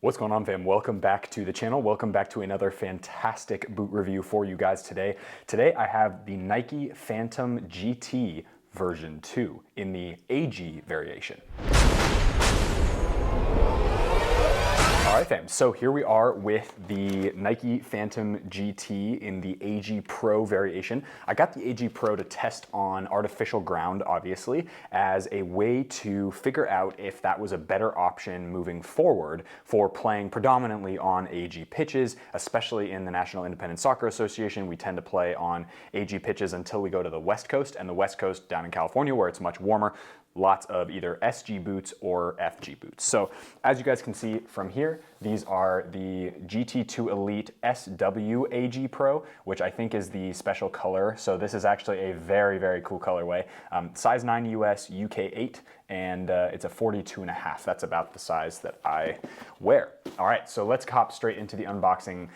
What's going on, fam? Welcome back to the channel. Welcome back to another fantastic boot review for you guys today. Today I have the Nike Phantom GT version 2 in the AG variation. All right, fam, so here we are with the Nike Phantom GT in the AG Pro variation. I got the AG Pro to test on artificial ground, obviously, as a way to figure out if that was a better option moving forward for playing predominantly on AG pitches, especially in the National Independent Soccer Association. We tend to play on AG pitches until we go to the West Coast, and the West Coast down in California, where it's much warmer, lots of either SG boots or FG boots. So as you guys can see from here, these are the GT2 Elite SW AG Pro, which I think is the special color. So this is actually a very, very cool colorway. Size 9 US, UK 8, and it's a 42.5. That's about the size that I wear. All right, so let's hop straight into the unboxing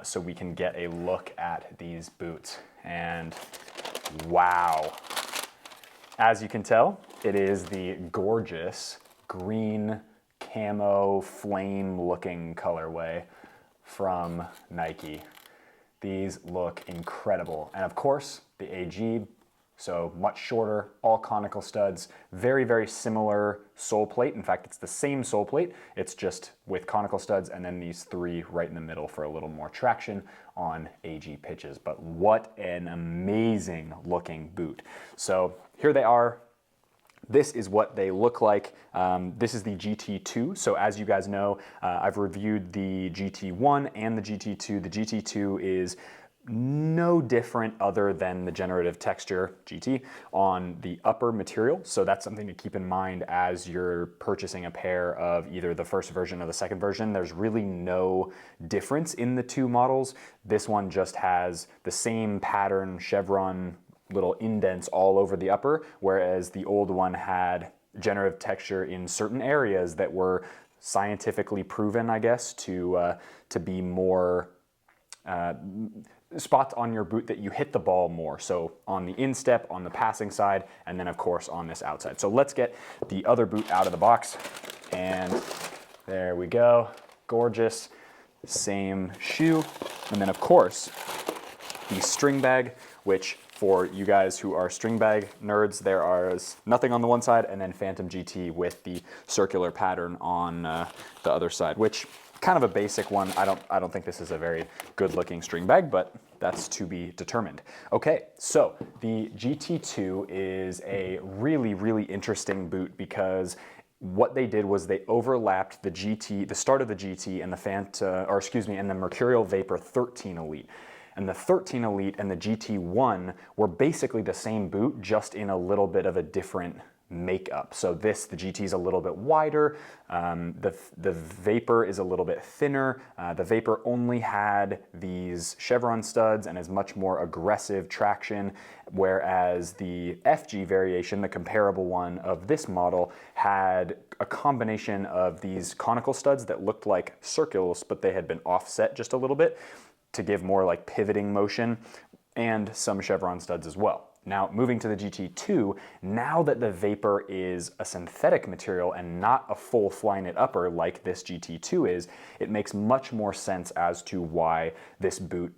so we can get a look at these boots. And wow. As you can tell, it is the gorgeous green camo flame looking colorway from Nike. These look incredible. And of course, the AG, so much shorter, all conical studs, very, very similar sole plate. In fact, it's the same sole plate. It's just with conical studs and then these three right in the middle for a little more traction on AG pitches. But what an amazing looking boot. So here they are. This is what they look like. This is the GT2. So as you guys know, I've reviewed the GT1 and the GT2. The GT2 is no different other than the generative texture GT on the upper material. So that's something to keep in mind as you're purchasing a pair of either the first version or the second version. There's really no difference in the two models. This one just has the same pattern, chevron, little indents all over the upper, whereas the old one had generative texture in certain areas that were scientifically proven, I guess, to be more spots on your boot that you hit the ball more. So on the instep, on the passing side, and then of course on this outside. So let's get the other boot out of the box. And there we go. Gorgeous. Same shoe. And then of course, the string bag, which for you guys who are string bag nerds, there is nothing on the one side, and then Phantom GT with the circular pattern on the other side, which kind of a basic one. I don't think this is a very good looking string bag, but that's to be determined. Okay, so the GT2 is a really, really interesting boot because what they did was they overlapped the GT, the start of the GT and the Mercurial Vapor 13 Elite. And the 13 Elite and the GT1 were basically the same boot, just in a little bit of a different makeup. So the GT is a little bit wider, the Vapor is a little bit thinner. The Vapor only had these chevron studs and is much more aggressive traction, whereas the FG variation, the comparable one of this model, had a combination of these conical studs that looked like circles, but they had been offset just a little bit to give more like pivoting motion, and some chevron studs as well. Now, moving to the GT2, now that the Vapor is a synthetic material and not a full Flyknit upper like this GT2 is, it makes much more sense as to why this boot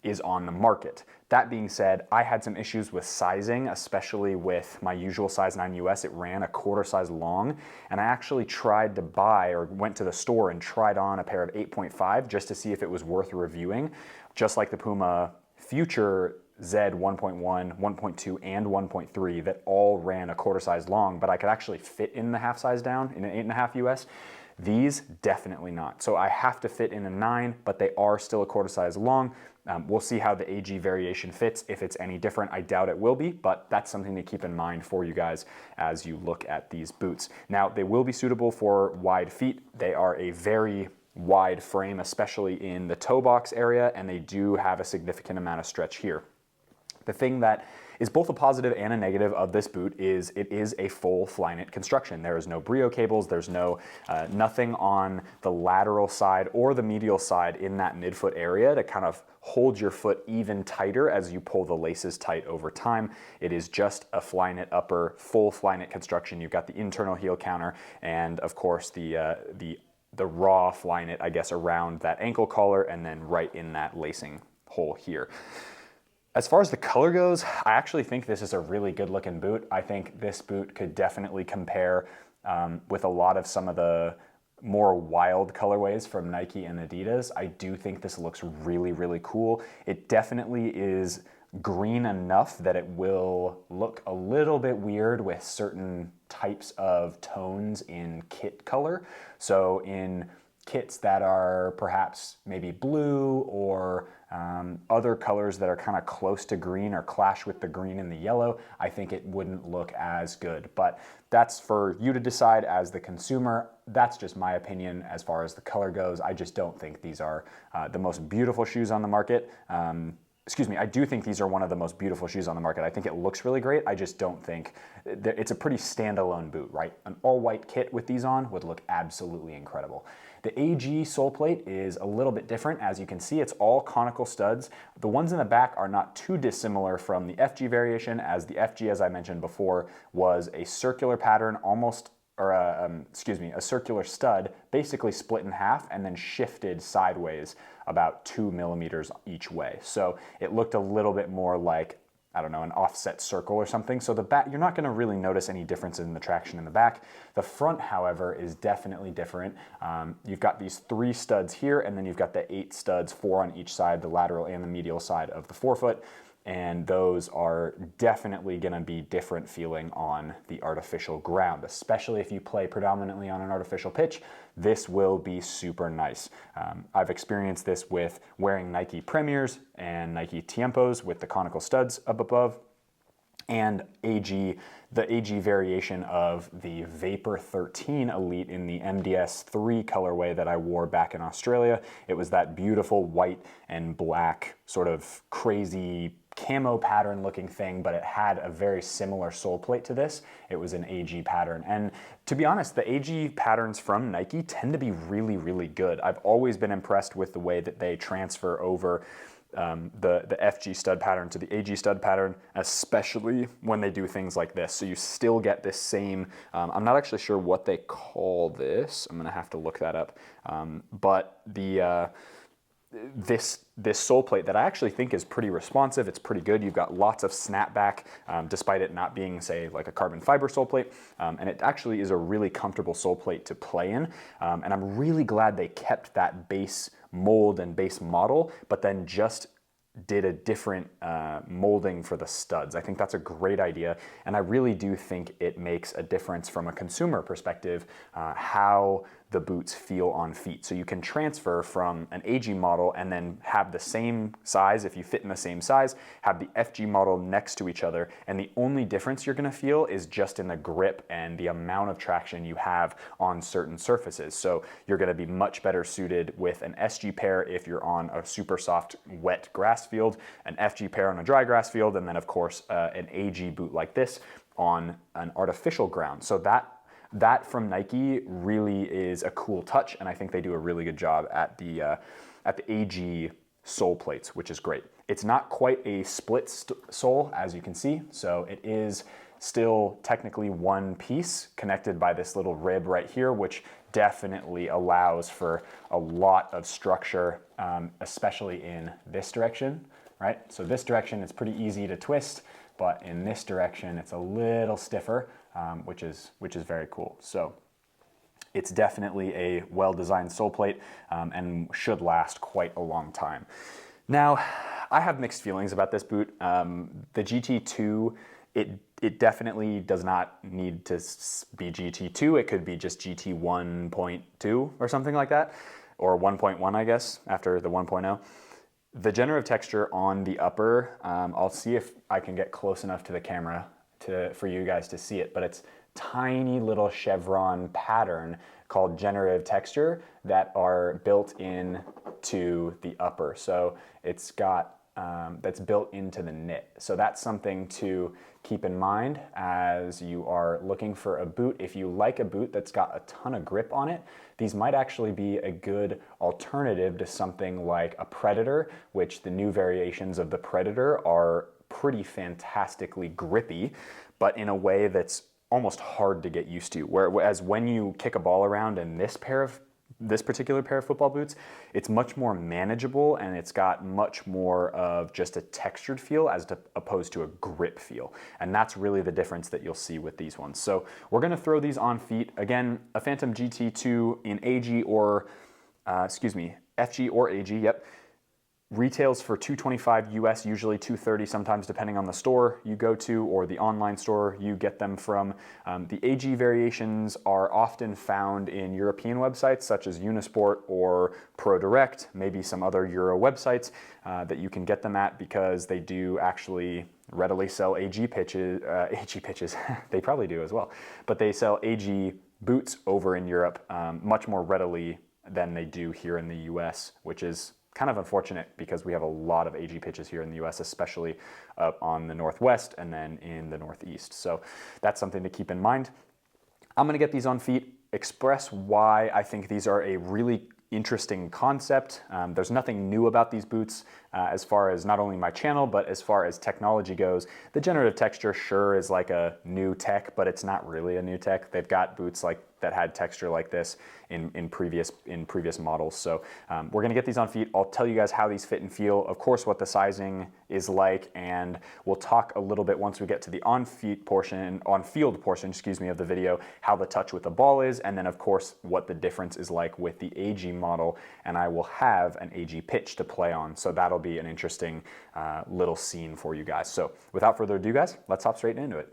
is on the market. That being said, I had some issues with sizing, especially with my usual size 9 US. It ran a quarter size long, and I actually tried to buy, or went to the store and tried on a pair of 8.5 just to see if it was worth reviewing, just like the Puma Future Z 1.1, 1.2, and 1.3 that all ran a quarter size long, but I could actually fit in the half size down in an 8.5 US. These, definitely not. So I have to fit in a 9, but they are still a quarter size long. We'll see how the AG variation fits. If it's any different, I doubt it will be, but that's something to keep in mind for you guys as you look at these boots. Now, they will be suitable for wide feet. They are a very wide frame, especially in the toe box area, and they do have a significant amount of stretch here. The thing that is both a positive and a negative of this boot is it is a full Flyknit construction. There is no Brio cables, there's no nothing on the lateral side or the medial side in that midfoot area to kind of hold your foot even tighter as you pull the laces tight over time. It is just a Flyknit upper, full Flyknit construction. You've got the internal heel counter and of course the the raw Flyknit, I guess, around that ankle collar and then right in that lacing hole here. As far as the color goes, I actually think this is a really good looking boot. I think this boot could definitely compare with a lot of some of the more wild colorways from Nike and Adidas. I do think this looks really, really cool. It definitely is green enough that it will look a little bit weird with certain types of tones in kit color. So in kits that are perhaps maybe blue or other colors that are kind of close to green or clash with the green and the yellow, I think it wouldn't look as good. But that's for you to decide as the consumer. That's just my opinion as far as the color goes. I just don't think these are the most beautiful shoes on the market. Excuse me, I do think these are one of the most beautiful shoes on the market. I think it looks really great. I just don't think, it's a pretty standalone boot, right? An all white kit with these on would look absolutely incredible. The AG sole plate is a little bit different. As you can see, it's all conical studs. The ones in the back are not too dissimilar from the FG variation, as the FG, as I mentioned before, was a circular pattern, almost, or a circular stud, basically split in half and then shifted sideways about 2 millimeters each way. So it looked a little bit more like, I don't know, an offset circle or something. So the back, you're not gonna really notice any difference in the traction in the back. The front, however, is definitely different. You've got these 3 studs here, and then you've got the 8 studs, 4 on each side, the lateral and the medial side of the forefoot. And those are definitely gonna be different feeling on the artificial ground, especially if you play predominantly on an artificial pitch. This will be super nice. I've experienced this with wearing Nike Premiers and Nike Tiempos with the conical studs up above, and AG, the AG variation of the Vapor 13 Elite in the MDS 3 colorway that I wore back in Australia. It was that beautiful white and black sort of crazy camo pattern looking thing, but it had a very similar sole plate to this. It was an AG pattern. And to be honest, the AG patterns from Nike tend to be really, really good. I've always been impressed with the way that they transfer over the FG stud pattern to the AG stud pattern, especially when they do things like this. So you still get this same, I'm not actually sure what they call this. I'm gonna have to look that up. But the, this sole plate that I actually think is pretty responsive. It's pretty good. You've got lots of snapback, despite it not being, say, like a carbon fiber sole plate. And it actually is a really comfortable sole plate to play in. And I'm really glad they kept that base mold and base model, but then just did a different molding for the studs. I think that's a great idea, and I really do think it makes a difference from a consumer perspective how the boots feel on feet. So you can transfer from an AG model and then have the same size, if you fit in the same size, have the FG model next to each other, and the only difference you're gonna feel is just in the grip and the amount of traction you have on certain surfaces. So you're gonna be much better suited with an SG pair if you're on a super soft, wet grass field, an FG pair on a dry grass field, and then of course an AG boot like this on an artificial ground. So that from Nike really is a cool touch, and I think they do a really good job at the AG sole plates, which is great. It's not quite a split sole, as you can see, so it is still technically one piece connected by this little rib right here, which definitely allows for a lot of structure, especially in this direction, right? So this direction is pretty easy to twist, but in this direction it's a little stiffer, which is very cool. So it's definitely a well-designed sole plate and should last quite a long time. Now, I have mixed feelings about this boot. The GT2, it definitely does not need to be GT2. It could be just GT 1.2 or something like that, or 1.1, I guess, after the 1.0. The generative texture on the upper, I'll see if I can get close enough to the camera for you guys to see it, but it's tiny little chevron pattern called generative texture that are built in to the upper. So it's got, that's built into the knit. So that's something to keep in mind as you are looking for a boot. If you like a boot that's got a ton of grip on it, these might actually be a good alternative to something like a Predator, which the new variations of the Predator are pretty fantastically grippy, but in a way that's almost hard to get used to. Whereas when you kick a ball around in this pair of this particular pair of football boots, it's much more manageable and it's got much more of just a textured feel opposed to a grip feel. And that's really the difference that you'll see with these ones. So we're gonna throw these on feet. Again, a Phantom GT2 in AG or, FG or AG, yep. Retails for $225 US, usually $230, sometimes depending on the store you go to or the online store you get them from. The AG variations are often found in European websites such as Unisport or ProDirect, maybe some other Euro websites that you can get them at, because they do actually readily sell AG pitches. They probably do as well, but they sell AG boots over in Europe much more readily than they do here in the US, which is kind of unfortunate because we have a lot of AG pitches here in the US, especially up on the Northwest and then in the Northeast. So that's something to keep in mind. I'm gonna get these on feet, express why I think these are a really interesting concept. There's nothing new about these boots as far as not only my channel, but as far as technology goes. The generative texture sure is like a new tech, but it's not really a new tech. They've got boots like that had texture like this in previous models. So we're gonna get these on feet. I'll tell you guys how these fit and feel, of course, what the sizing is like, and we'll talk a little bit once we get to the on-field portion, excuse me, of the video, how the touch with the ball is, and then of course what the difference is like with the AG model, and I will have an AG pitch to play on, so that'll be an interesting little scene for you guys. So without further ado, guys, let's hop straight into it.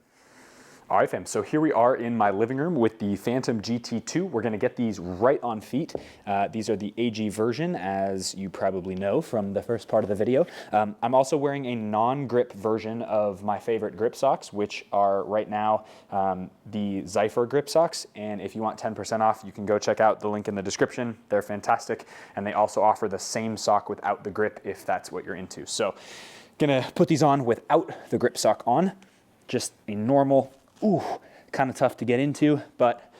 All right, fam, so here we are in my living room with the Phantom GT2. We're gonna get these right on feet. These are the AG version, as you probably know from the first part of the video. I'm also wearing a non-grip version of my favorite grip socks, which are right now the Zypher grip socks. And if you want 10% off, you can go check out the link in the description. They're fantastic. And they also offer the same sock without the grip if that's what you're into. So gonna put these on without the grip sock on, just a normal, kind of tough to get into, but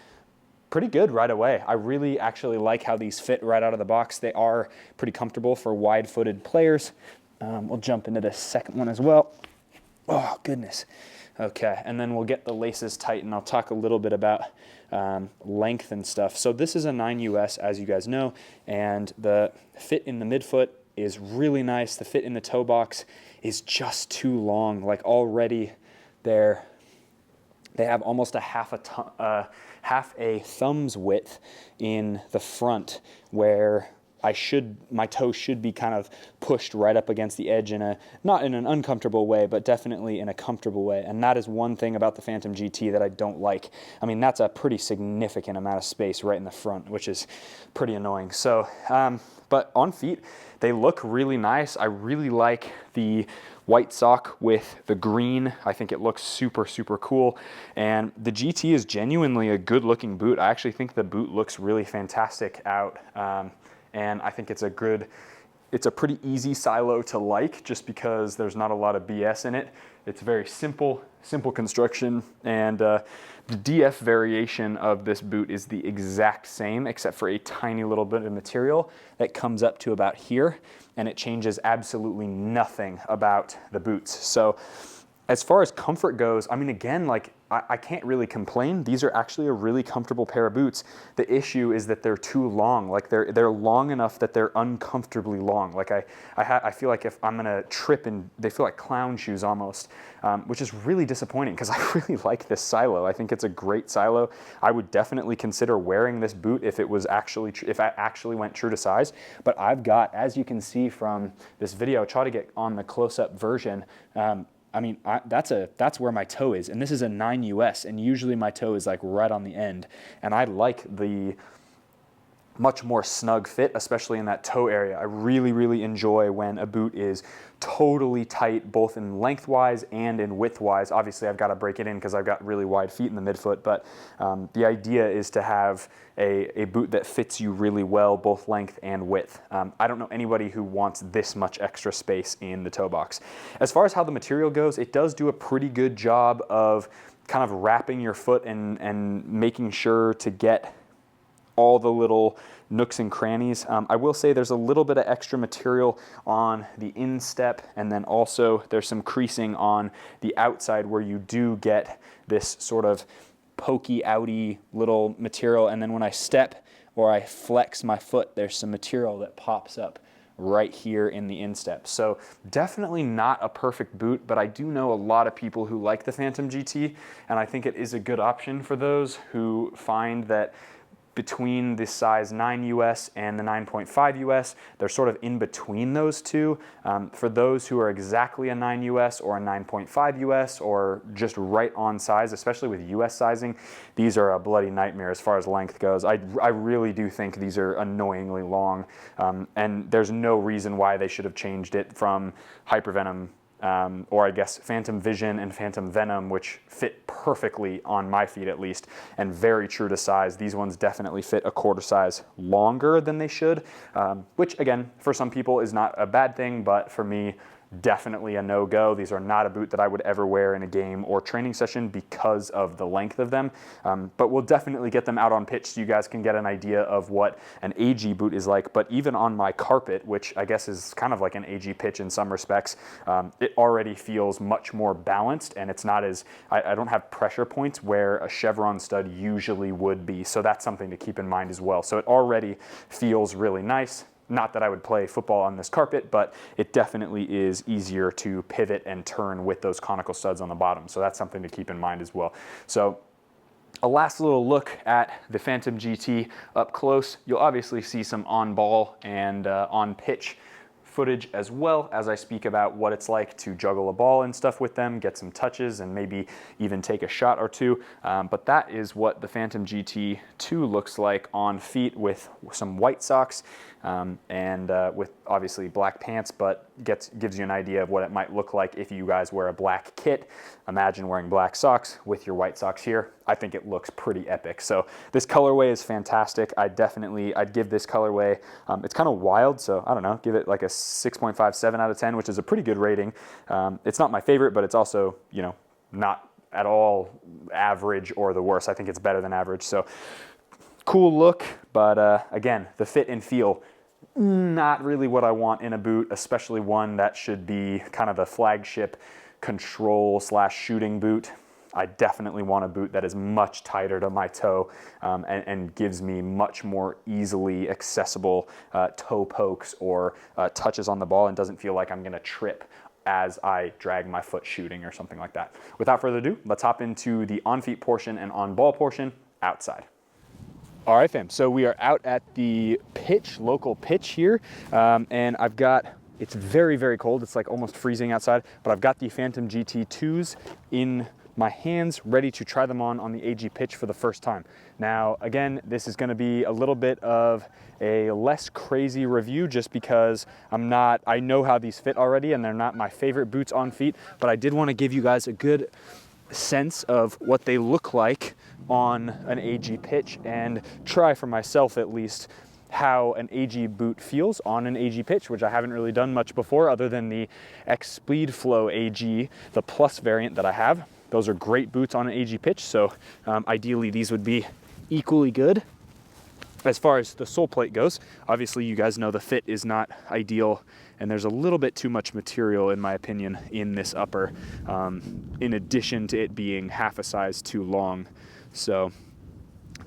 pretty good right away. I really actually like how these fit right out of the box. They are pretty comfortable for wide-footed players. We'll jump into the second one as well. Oh, goodness. Okay, and then we'll get the laces tight, and I'll talk a little bit about length and stuff. So this is a 9 US, as you guys know, and the fit in the midfoot is really nice. The fit in the toe box is just too long. Like already they have almost a half a thumb's width in the front, where my toe should be kind of pushed right up against the edge not in an uncomfortable way, but definitely in a comfortable way. And that is one thing about the Phantom GT that I don't like. I mean, that's a pretty significant amount of space right in the front, which is pretty annoying. So, but on feet, they look really nice. I really like the white sock with the green. I think it looks super, super cool. And the GT is genuinely a good looking boot. I actually think the boot looks really fantastic out. And I think it's a pretty easy silo to like, just because there's not a lot of BS in it. It's very simple construction, and the DF variation of this boot is the exact same, except for a tiny little bit of material that comes up to about here, and it changes absolutely nothing about the boots. So as far as comfort goes, I mean, again, like I can't really complain. These are actually a really comfortable pair of boots. The issue is that they're too long. Like they're long enough that they're uncomfortably long. Like I feel like if I'm gonna trip, and they feel like clown shoes almost, which is really disappointing because I really like this silo. I think it's a great silo. I would definitely consider wearing this boot if I actually went true to size. But I've got, as you can see from this video, try to get on the close-up version. I mean, that's where my toe is, and this is a 9 US, and usually my toe is like right on the end, and I like the much more snug fit, especially in that toe area. I really, really enjoy when a boot is totally tight, both in lengthwise and in widthwise. Obviously, I've got to break it in because I've got really wide feet in the midfoot, but the idea is to have a boot that fits you really well, both length and width. I don't know anybody who wants this much extra space in the toe box. As far as how the material goes, it does do a pretty good job of kind of wrapping your foot and making sure to get all the little nooks and crannies. I will say there's a little bit of extra material on the instep, and then also there's some creasing on the outside where you do get this sort of pokey outy little material, and then when I step or I flex my foot, there's some material that pops up right here in the instep. So definitely not a perfect boot, but I do know a lot of people who like the Phantom GT, and I think it is a good option for those who find that between the size 9 US and the 9.5 US, they're sort of in between those two. For those who are exactly a 9 US or a 9.5 US or just right on size, especially with US sizing, these are a bloody nightmare as far as length goes. I really do think these are annoyingly long, and there's no reason why they should have changed it from Hypervenom, or I guess Phantom Vision and Phantom Venom, which fit perfectly on my feet at least, and very true to size. These ones definitely fit a quarter size longer than they should, which again, for some people is not a bad thing, but for me, definitely a no-go. These are not a boot that I would ever wear in a game or training session because of the length of them, but we'll definitely get them out on pitch so you guys can get an idea of what an AG boot is like. But even on my carpet, which I guess is kind of like an AG pitch in some respects, it already feels much more balanced, and it's not as, I don't have pressure points where a chevron stud usually would be, so that's something to keep in mind as well. So it already feels really nice. Not that I would play football on this carpet, but it definitely is easier to pivot and turn with those conical studs on the bottom. So that's something to keep in mind as well. So a last little look at the Phantom GT up close. You'll obviously see some on ball and on pitch footage, as well as I speak about what it's like to juggle a ball and stuff with them, get some touches, and maybe even take a shot or two. But that is what the Phantom GT 2 looks like on feet with some white socks and with obviously black pants, but gives you an idea of what it might look like if you guys wear a black kit. Imagine wearing black socks with your white socks here. I think it looks pretty epic. So this colorway is fantastic. I'd give this colorway, it's kind of wild, so I don't know, give it like a 6.57 out of 10, which is a pretty good rating. It's not my favorite, but it's also, you know, not at all average or the worst. I think it's better than average. So cool look, but again, the fit and feel, not really what I want in a boot, especially one that should be kind of the flagship control / shooting boot. I definitely want a boot that is much tighter to my toe and gives me much more easily accessible toe pokes or touches on the ball, and doesn't feel like I'm gonna trip as I drag my foot shooting or something like that. Without further ado, let's hop into the on-feet portion and on-ball portion outside. All right, fam, so we are out at the pitch, local pitch here, and I've got, it's very, very cold. It's like almost freezing outside, but I've got the Phantom GT 2s in my hands, ready to try them on the AG pitch for the first time. Now, again, this is gonna be a little bit of a less crazy review just because I know how these fit already and they're not my favorite boots on feet, but I did wanna give you guys a good sense of what they look like on an AG pitch and try for myself at least how an AG boot feels on an AG pitch, which I haven't really done much before other than the X Speed Flow AG, the Plus variant that I have. Those are great boots on an AG pitch, so ideally these would be equally good. As far as the sole plate goes, obviously you guys know the fit is not ideal, and there's a little bit too much material, in my opinion, in this upper, in addition to it being half a size too long. So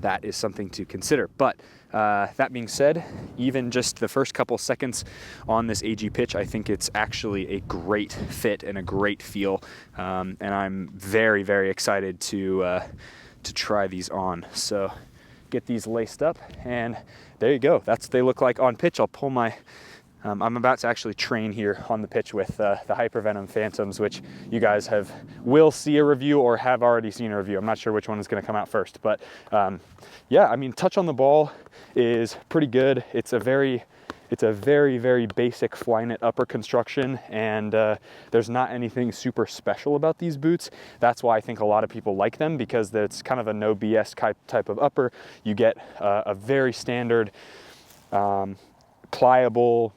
that is something to consider. But that being said, even just the first couple seconds on this AG pitch, I think it's actually a great fit and a great feel, and I'm very, very excited to try these on. So get these laced up, and there you go. That's what they look like on pitch. I'll pull my I'm about to actually train here on the pitch with the Hypervenom Phantoms, which you guys will see a review or have already seen a review. I'm not sure which one is going to come out first, but yeah, I mean, touch on the ball is pretty good. It's a very, very basic Flyknit upper construction, and there's not anything super special about these boots. That's why I think a lot of people like them, because it's kind of a no BS type of upper. You get a very standard, pliable,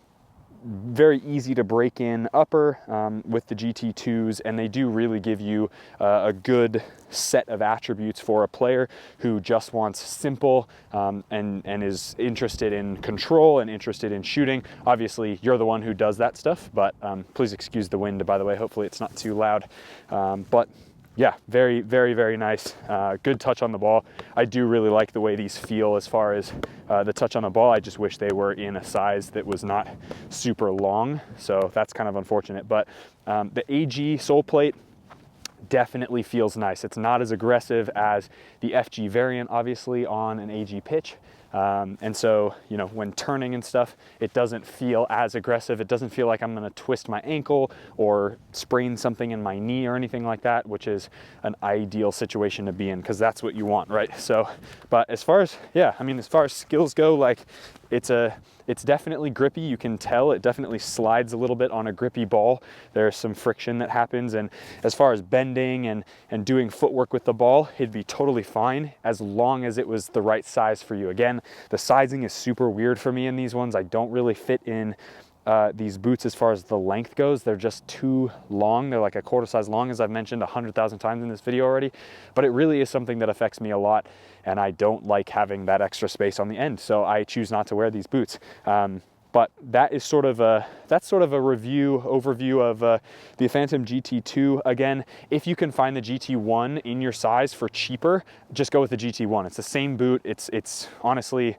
very easy to break in upper with the GT2s, and they do really give you a good set of attributes for a player who just wants simple and is interested in control and interested in shooting. Obviously, you're the one who does that stuff, but please excuse the wind, by the way. Hopefully it's not too loud. But yeah, very, very, very nice. Good touch on the ball. I do really like the way these feel as far as the touch on the ball. I just wish they were in a size that was not super long, so that's kind of unfortunate. But the AG sole plate definitely feels nice. It's not as aggressive as the FG variant, obviously, on an AG pitch. And so, you know, when turning and stuff, it doesn't feel as aggressive. It doesn't feel like I'm gonna twist my ankle or sprain something in my knee or anything like that, which is an ideal situation to be in, because that's what you want, right? So, but as far as, yeah, I mean, as far as skills go, like it's definitely grippy. You can tell it definitely slides a little bit on a grippy ball. There's some friction that happens. And as far as bending and doing footwork with the ball, it'd be totally fine as long as it was the right size for you. Again, the sizing is super weird for me in these ones. I don't really fit in these boots as far as the length goes. They're just too long. They're like a quarter size long, as I've mentioned 100,000 times in this video already, but it really is something that affects me a lot, and I don't like having that extra space on the end, so I choose not to wear these boots. But that is sort of a overview of the Phantom GT2. Again, if you can find the GT1 in your size for cheaper, just go with the GT1. It's the same boot. It's honestly,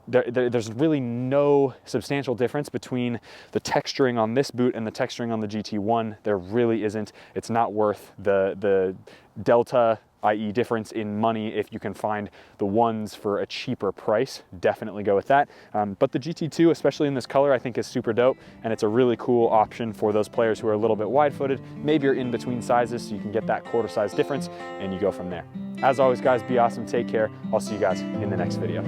there's really no substantial difference between the texturing on this boot and the texturing on the GT1. There really isn't. It's not worth the delta, i.e. difference in money. If you can find the ones for a cheaper price, definitely go with that. But the GT2, especially in this color, I think is super dope, and it's a really cool option for those players who are a little bit wide-footed. Maybe you're in between sizes, so you can get that quarter size difference, and you go from there. As always, guys, be awesome, take care. I'll see you guys in the next video.